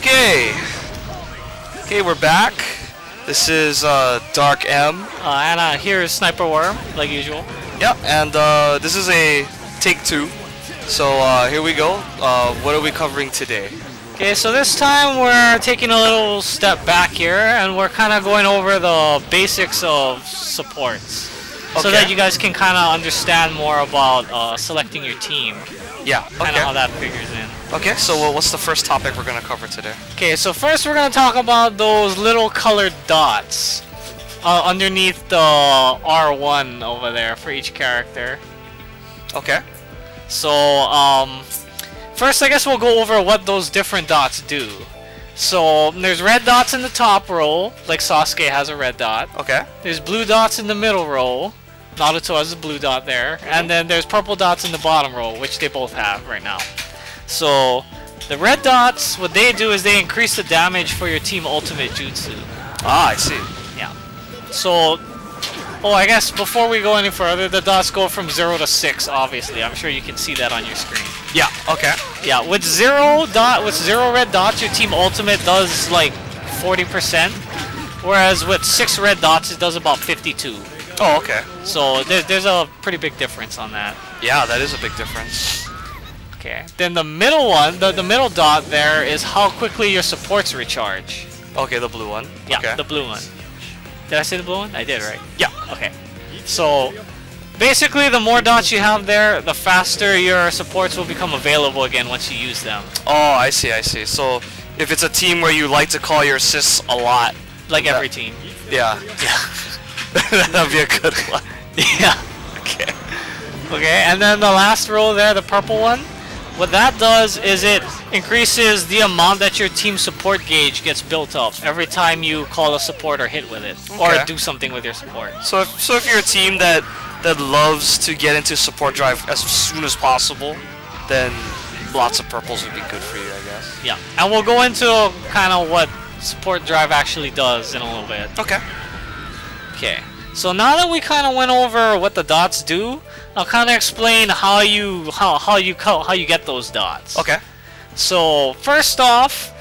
Okay. Okay, we're back. This is Dark M. And here is Sniperworm, like usual. Yep, and this is a take 2. So here we go. What are we covering today? Okay, so this time we're taking a little step back here, and we're kind of going over the basics of supports, so that you guys can kind of understand more about selecting your team. Yeah. Kind of how that figures in. Okay, so what's the first topic we're going to cover today? Okay, so first we're going to talk about those little colored dots underneath the R1 over there for each character. Okay. So, first I guess we'll go over what those different dots do. So, there's red dots in the top row, like Sasuke has a red dot. Okay. There's blue dots in the middle row. Naruto has a blue dot there. And then there's purple dots in the bottom row, which they both have right now. So, the red dots, what they do is they increase the damage for your team ultimate jutsu. Ah, I see. Yeah. So, I guess before we go any further, the dots go from 0 to 6, obviously. I'm sure you can see that on your screen. Yeah, okay. Yeah, with zero red dots, your team ultimate does like 40%. Whereas with 6 red dots, it does about 52. Oh, okay. So there's a pretty big difference on that. Yeah, that is a big difference. Okay. Then the middle one, the middle dot there is how quickly your supports recharge. Okay, the blue one. Yeah, okay. the blue one. Did I say the blue one? I did, right? Yeah. Okay. So basically, the more dots you have there, the faster your supports will become available again once you use them. Oh, I see, I see. So if it's a team where you like to call your assists a lot. Like every team. Yeah. Yeah. That'd be a good one. Yeah. Okay. Okay, and then the last row there, the purple one, what that does is it increases the amount that your team support gauge gets built up every time you call a support or hit with it, or do something with your support. So if you're a team that loves to get into support drive as soon as possible, then lots of purples would be good for you, I guess. Yeah, and we'll go into kind of what support drive actually does in a little bit. Okay. Okay, so now that we kind of went over what the dots do, I'll kind of explain how you get those dots. Okay. So first off,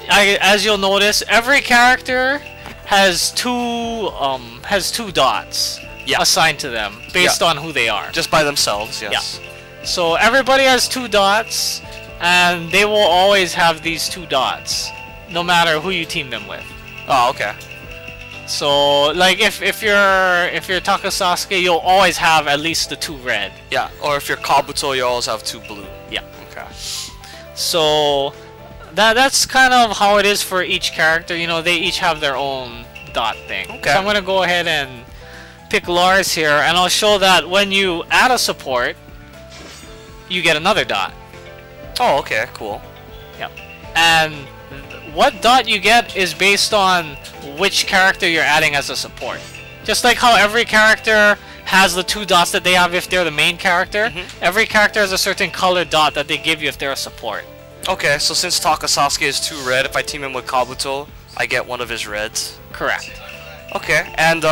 as you'll notice, every character has two dots assigned to them based on who they are. Just by themselves, yes. Yeah. So everybody has 2 dots, and they will always have these 2 dots, no matter who you team them with. Oh, okay. So, like, if you're Taka Sasuke, you'll always have at least the 2 red. Yeah, or if you're Kabuto, you always have 2 blue. Yeah. Okay. So, that's kind of how it is for each character. You know, they each have their own dot thing. Okay. So I'm gonna go ahead and pick Lars here, and I'll show that when you add a support, you get another dot. Oh, okay, cool. Yep. And what dot you get is based on which character you're adding as a support. Just like how every character has the 2 dots that they have if they're the main character, every character has a certain colored dot that they give you if they're a support. Okay, so since Taka Sasuke is 2 red, if I team him with Kabuto, I get one of his reds. Correct. Okay, and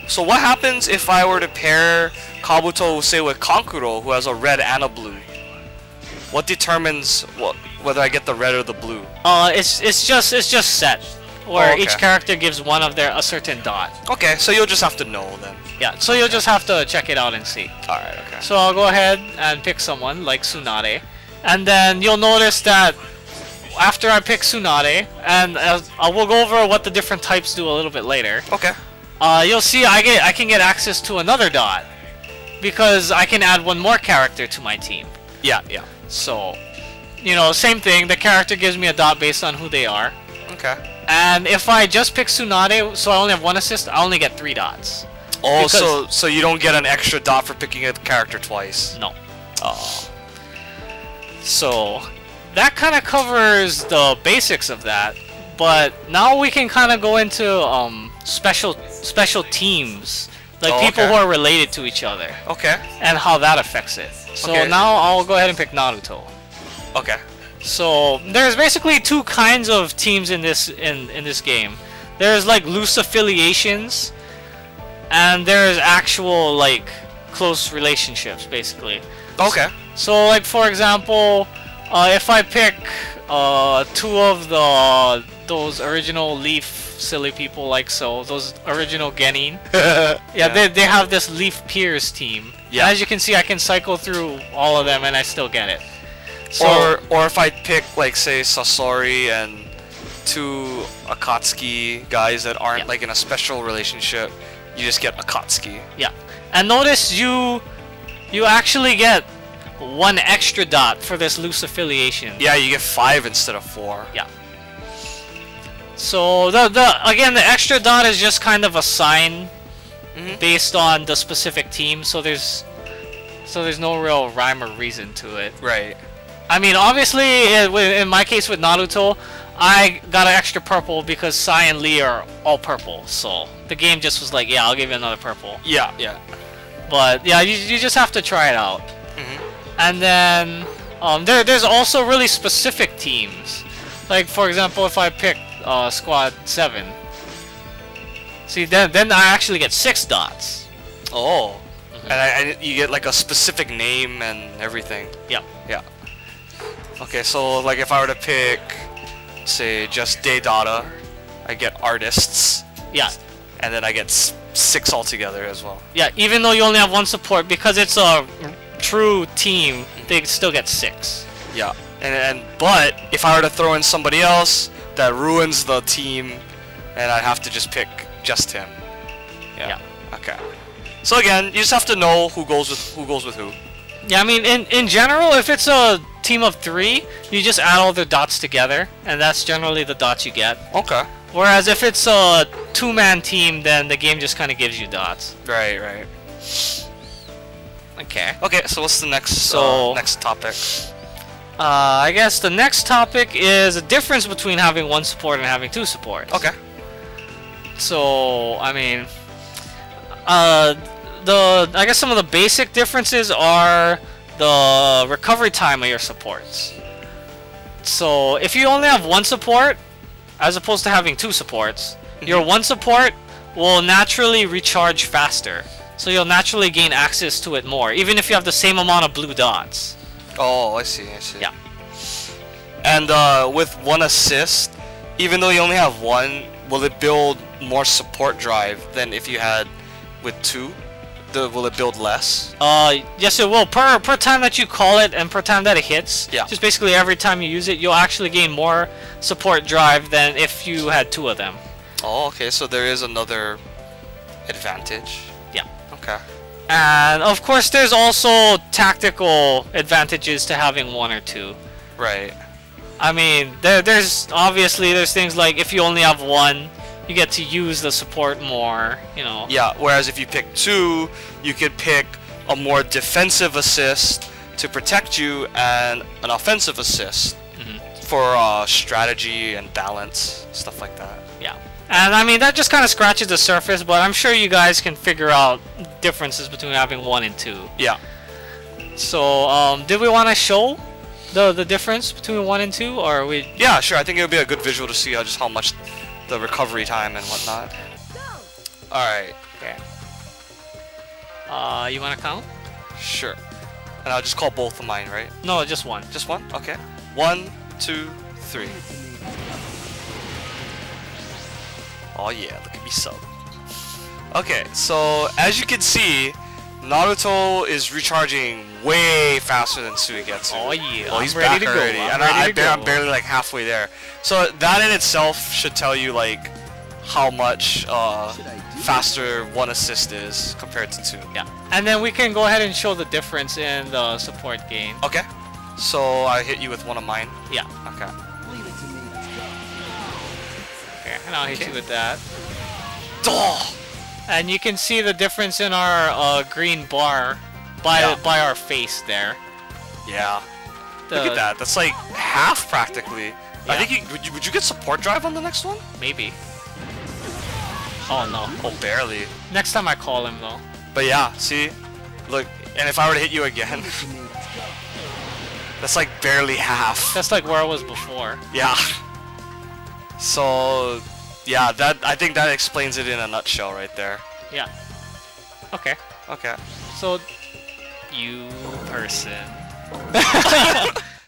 so what happens if I were to pair Kabuto, say, with Kankuro, who has a red and a blue? What determines whether I get the red or the blue? It's just set, where each character gives one of a certain dot. Okay, so you'll just have to know then. Yeah, so you'll just have to check it out and see. Alright, okay. So I'll go ahead and pick someone like Tsunade, and then you'll notice that after I pick Tsunade, and I will go over what the different types do a little bit later. Okay. You'll see I can get access to another dot because I can add one more character to my team. Yeah, yeah. So, you know, same thing. The character gives me a dot based on who they are. Okay. And if I just pick Tsunade, so I only have 1 assist, I only get 3 dots. Oh, so you don't get an extra dot for picking a character twice? No. Oh. So, that kind of covers the basics of that. But now we can kind of go into special teams, like people who are related to each other. Okay. And how that affects it. So now I'll go ahead and pick Naruto. Okay. So there's basically 2 kinds of teams in this game. There's like loose affiliations, and there's actual like close relationships, basically. Okay. So like for example, If I pick two of those original Leaf silly people like so, those original Genin. Yeah, they have this Leaf Piers team. Yeah. As you can see, I can cycle through all of them and I still get it. So, or if I pick, like, say, Sasori and two Akatsuki guys that aren't like in a special relationship, you just get Akatsuki. Yeah. And notice you actually get 1 extra dot for this loose affiliation. Yeah, you get 5 instead of 4. Yeah. So again, the extra dot is just kind of a sign based on the specific team. So there's no real rhyme or reason to it. Right. I mean, obviously, in my case with Naruto, I got an extra purple because Sai and Lee are all purple. So the game just was like, yeah, I'll give you another purple. Yeah, yeah. But yeah, you just have to try it out. And then there's also really specific teams. Like, for example, if I pick Squad 7, see, then I actually get 6 dots. Oh. And you get like a specific name and everything. Yeah. Yeah. Okay, so like if I were to pick, say, just Daydata, I get artists. Yeah. And then I get 6 altogether as well. Yeah, even though you only have 1 support, because it's a true team, they still get 6. Yeah. But if I were to throw in somebody else, that ruins the team, and I'd have to just pick just him. Yeah. Okay. So again, you just have to know who goes with who. Yeah, I mean, in general, if it's a team of 3, you just add all the dots together, and that's generally the dots you get. Okay. Whereas if it's a 2-man team, then the game just kind of gives you dots. Right, right. Okay. Okay, so what's the next next topic? I guess the next topic is a difference between having 1 support and having 2 supports. Okay. So, I mean, I guess some of the basic differences are the recovery time of your supports. So, if you only have 1 support, as opposed to having 2 supports, your 1 support will naturally recharge faster. So you'll naturally gain access to it more, even if you have the same amount of blue dots. Oh, I see, I see. Yeah. And with 1 assist, even though you only have 1, will it build more support drive than if you had with 2? Will it build less? Yes it will. Per time that you call it and per time that it hits, yeah. Just basically every time you use it, you'll actually gain more support drive than if you had 2 of them. Oh, okay, so there is another advantage. Yeah. Okay. And of course there's also tactical advantages to having 1 or 2. Right. I mean, there's things like if you only have 1, you get to use the support more, you know. Yeah, whereas if you pick 2, you could pick a more defensive assist to protect you and an offensive assist for strategy and balance, stuff like that. Yeah. And I mean, that just kind of scratches the surface, but I'm sure you guys can figure out differences between having 1 and 2. Yeah. So, did we want to show the difference between 1 and 2, or are we... Yeah, sure. I think it would be a good visual to see just how much the recovery time and whatnot. Alright. Okay. You want to count? Sure. And I'll just call both of mine, right? No, just 1. Just 1? Okay. 1, 2, 3. Oh yeah, look at me sub. Okay, so as you can see, Naruto is recharging way faster than Suigetsu. Oh yeah, well, he's ready to go. Already. I'm barely like halfway there. So that in itself should tell you like how much faster 1 assist is compared to 2. Yeah, and then we can go ahead and show the difference in the support gain. Okay. So I hit you with 1 of mine. Yeah. Okay. Okay, and I'll hit you with that. Oh! And you can see the difference in our green bar by our face there. Yeah. Look at that. That's like half practically. Yeah. I think would you get support drive on the next one? Maybe. Oh no. Oh, barely. Next time I call him though. But yeah, see? Look, and if I were to hit you again, that's like barely half. That's like where I was before. Yeah. So, yeah, I think that explains it in a nutshell right there. Yeah. Okay. Okay. So, you person.